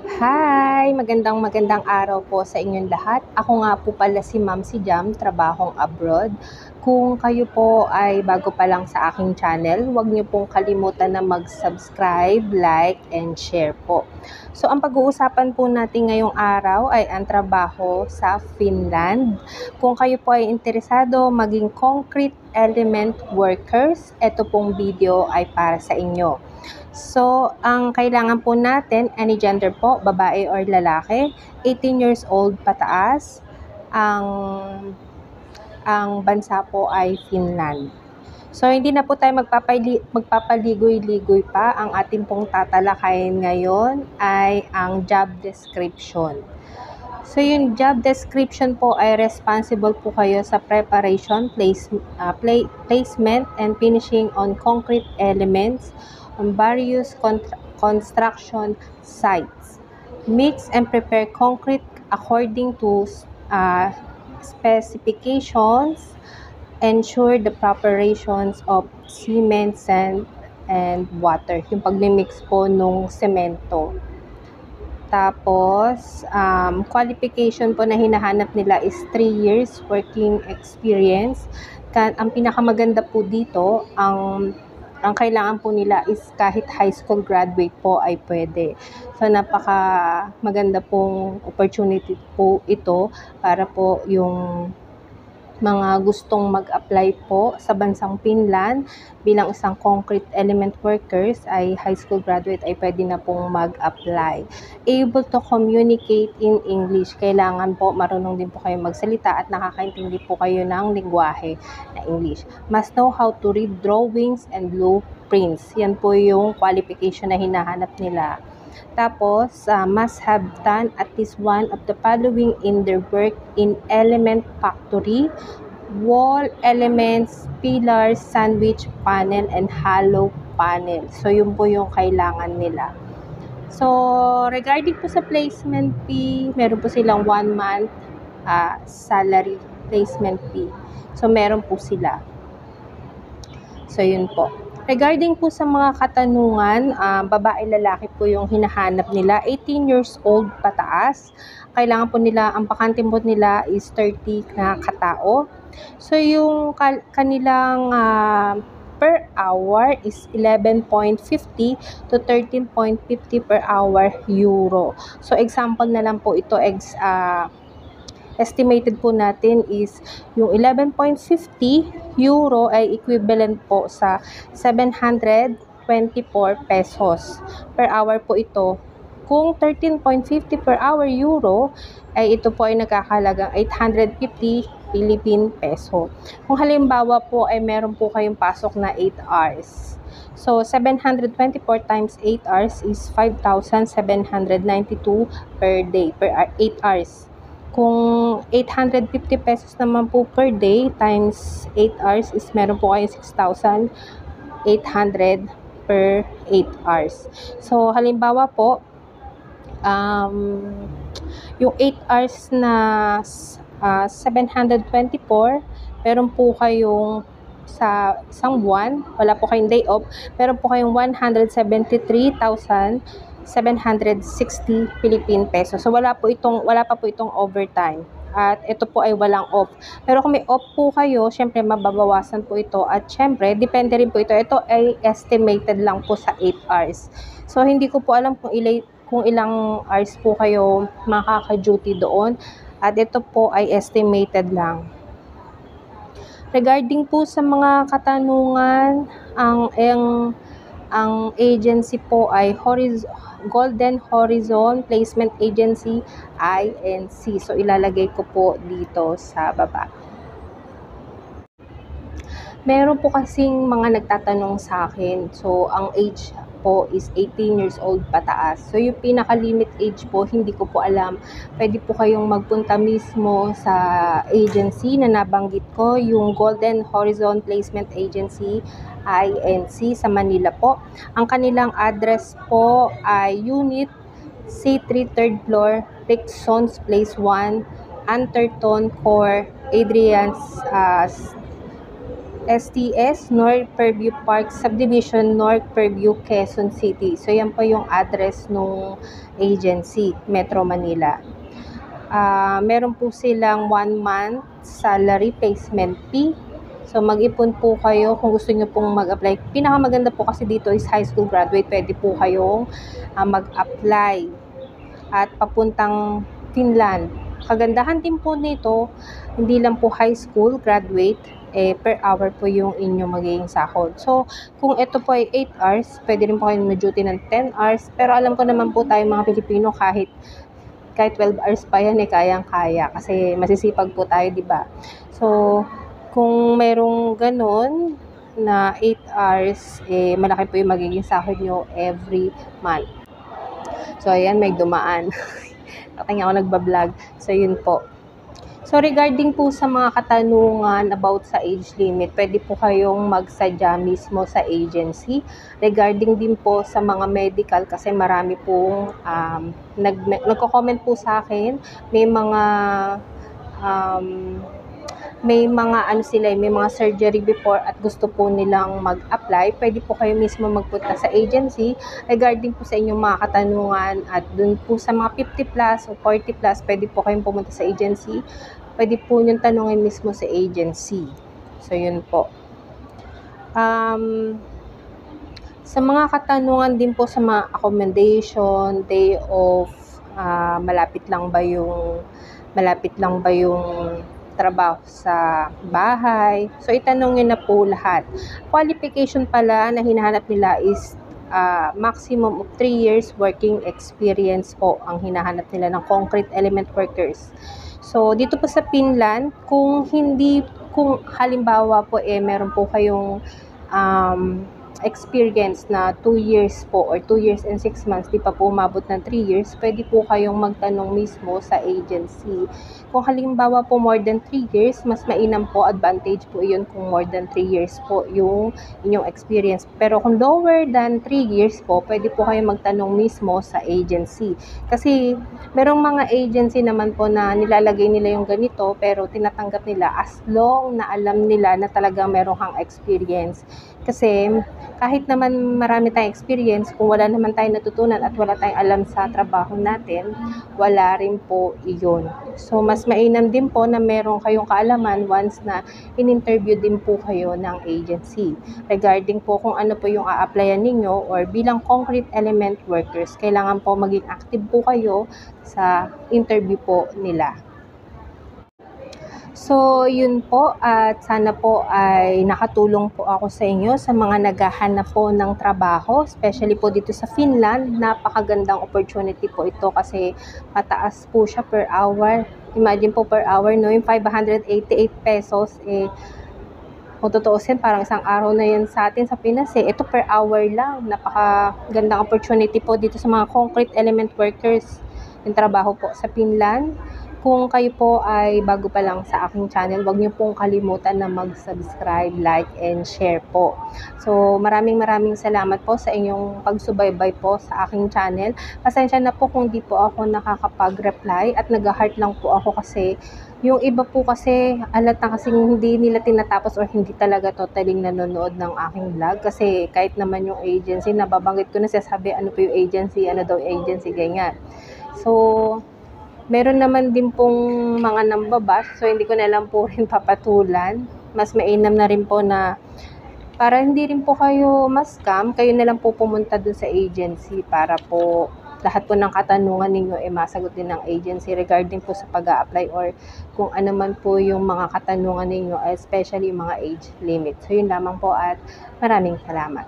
Hi! Magandang araw po sa inyong lahat. Ako nga po pala si Ma'am si Jam, trabahong abroad. Kung kayo po ay bago pa lang sa aking channel, huwag niyo pong kalimutan na mag-subscribe, like, and share po. So, ang pag-uusapan po natin ngayong araw ay ang trabaho sa Finland. Kung kayo po ay interesado maging concrete element workers, ito pong video ay para sa inyo. So, ang kailangan po natin, any gender po, babae or lalaki, 18 years old pataas, ang bansa po ay Finland. So, hindi na po tayo magpapaligoy-ligoy pa. Ang ating pong tatalakayin ngayon ay ang job description. So, yung job description po ay responsible po kayo sa preparation, placement, and finishing on concrete elements on various construction sites. Mix and prepare concrete according to specifications. Ensure the preparations of cement, sand, and water. Yung pagmimix po nung semento. Tapos, qualification po na hinahanap nila is 3 years working experience. Ang pinakamaganda po dito, ang kailangan po nila is kahit high school graduate po ay pwede. So, napaka maganda pong opportunity po ito para po yung mga gustong mag-apply po sa bansang Finland bilang isang concrete element workers ay high school graduate ay pwede na pong mag-apply. Able to communicate in English. Kailangan po marunong din po kayo magsalita at nakakaintindi po kayo ng lingwahe na English. Must know how to read drawings and blueprints. Yan po yung qualification na hinahanap nila. Tapos, must have done at least one of the following in their work in element factory: wall elements, pillars, sandwich panel, and hollow panel. So, yun po yung kailangan nila. So, regarding po sa placement fee, meron po silang 1 month salary placement fee. So, meron po sila. So, yun po. Regarding po sa mga katanungan, babae lalaki po yung hinahanap nila, 18 years old pataas. Kailangan po nila, ang bakante po nila is 30 na katao. So, yung kanilang per hour is 11.50 to 13.50 per hour euro. So, example na lang po ito, estimated po natin is yung 11.50 euro ay equivalent po sa 724 pesos per hour po ito. Kung 13.50 per hour euro, ay ito po ay nagkakahalagang 850 Philippine peso. Kung halimbawa po ay meron po kayong pasok na 8 hours. So, 724 times 8 hours is 5,792 per day, per 8 hours. Kung 850 pesos naman po per day times 8 hours is meron po kayong 6,800 per 8 hours. So, halimbawa po, yung 8 hours na 724, meron po kayong sa isang buwan, wala po kayong day off, meron po kayong 173,760 Philippine pesos. So wala pa po itong overtime. At ito po ay walang off. Pero kung may off po kayo, syempre mababawasan po ito. At syempre, depende rin po ito. Ito ay estimated lang po sa 8 hours. So hindi ko po alam kung ilang hours po kayo makaka-duty doon. At ito po ay estimated lang. Regarding po sa mga katanungan, ang agency po ay Golden Horizon Placement Agency, INC. So, ilalagay ko po dito sa baba. Meron po kasing mga nagtatanong sa akin. So, ang age po is 18 years old pataas. So, yung pinaka-limit age po, hindi ko po alam. Pwede po kayong magpunta mismo sa agency na nabanggit ko, yung Golden Horizon Placement Agency, INC, sa Manila po. Ang kanilang address po ay Unit C3 3rd floor, Rickson's Place 1, Anterton Core, Adrian's STS, North Fairview Park Subdivision, North Fairview, Quezon City. So, yan po yung address ng agency, Metro Manila. Meron po silang 1 month salary placement fee. So, mag-ipon po kayo kung gusto nyo pong mag-apply. Pinakamaganda po kasi dito is high school graduate. Pwede po kayong mag-apply at papuntang Finland. Kagandahan din po nito, hindi lang po high school graduate, per hour po yung inyong magiging sahod. So, kung ito po ay 8 hours, pwede rin po kayo na-duty ng 10 hours. Pero alam ko naman po tayo mga Pilipino, kahit 12 hours pa yan, kayang-kaya. Kasi masisipag po tayo, di ba? So, kung merong ganun na 8 hours, malaki po yung magiging sahod nyo every month. So, ayan, may dumaan. Katanya ako nagbablog. So, yun po. So, regarding po sa mga katanungan about sa age limit, pwede po kayong magsadya mismo sa agency. Regarding din po sa mga medical, kasi marami pong nagko-comment po sa akin, may mga surgery before at gusto po nilang mag-apply, pwede po kayo mismo magpunta sa agency regarding po sa inyong mga katanungan, at dun po sa mga 50 plus o 40 plus, pwede po kayong pumunta sa agency. Pwede po nyo tanungin mismo sa agency. So, yun po. Sa mga katanungan din po sa mga accommodation, day off, malapit lang ba yung trabaho sa bahay. So, itanong nyo na po lahat. Qualification pala na hinahanap nila is maximum of 3 years working experience po ang hinahanap nila ng concrete element workers. So, dito po sa Finland, kung halimbawa po meron po kayong experience na 2 years po or 2 years and 6 months, di pa po umabot ng 3 years, pwede po kayong magtanong mismo sa agency. Kung halimbawa po more than 3 years, mas mainam po, advantage po iyon kung more than 3 years po yung inyong experience. Pero kung lower than 3 years po, pwede po kayong magtanong mismo sa agency. Kasi merong mga agency naman po na nilalagay nila yung ganito, pero tinatanggap nila as long na alam nila na talagang meron kang experience. Kasi kahit naman marami tayong experience, kung wala naman tayong natutunan at wala tayong alam sa trabaho natin, wala rin po iyon. So, mas mainam din po na meron kayong kaalaman once na in-interview din po kayo ng agency. Regarding po kung ano po yung a-applyan ninyo, or bilang concrete element workers, kailangan po maging active po kayo sa interview po nila. So, yun po, at sana po ay nakatulong po ako sa inyo sa mga naghahanap po ng trabaho, especially po dito sa Finland. Napakagandang opportunity po ito kasi mataas po siya per hour. Imagine po per hour, no, yung 588 pesos, kung tutuusin, parang isang araw na yan sa atin sa Pinas. Ito per hour lang. Napakagandang opportunity po dito sa mga concrete element workers yung trabaho po sa Finland. Kung kayo po ay bago pa lang sa aking channel, huwag niyo pong kalimutan na mag-subscribe, like, and share po. So, maraming salamat po sa inyong pagsubaybay po sa aking channel. Pasensya na po kung di po ako nakakapag-reply at nag-heart lang po ako kasi yung iba po kasi alata kasing hindi nila tinatapos or hindi talaga totally nanonood ng aking vlog. Kasi kahit naman yung agency, nababanggit ko na sabi ano po yung agency, ano daw agency, ganyan. So, meron naman din pong mga nambabash, so hindi ko na lang po rin papatulan. Mas mainam na rin po na para hindi rin po kayo ma-scam, kayo na lang po pumunta dun sa agency para po lahat po ng katanungan ninyo masagot din ng agency regarding po sa pag-a-apply or kung ano man po yung mga katanungan ninyo, especially yung mga age limit. So yun lamang po at maraming salamat.